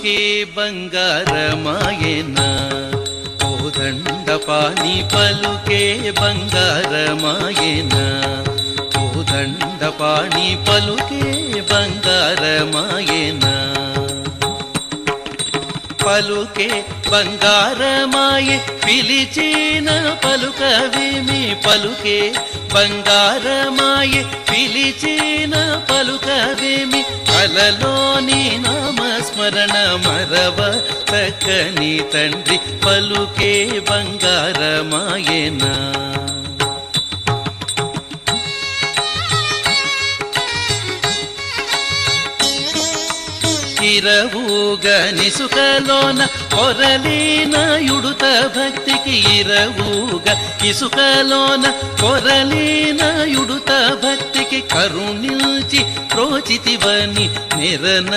పలుకే బంగారమాయెనా కోదండపాణి పలుకే బంగారమాయెనా కోదండపాణి పలుకే బంగారమాయెనా పలుకే బంగారమాయె పిలిచిన పలుకవేమి పలుకే బంగారమాయె పిలిచిన పలుకవేమి అలలోని నామస్మరణ మరవ చక్కని తండ్రి పలుకే బంగారమాయెనా ఇరవుగనిసుకలోన కొరలీన యుడుత భక్తికి ఇరవుగ ఇసుకలోన కొరలీన యుడుత భక్తికి కరుణించి ప్రోచితివని నిరనం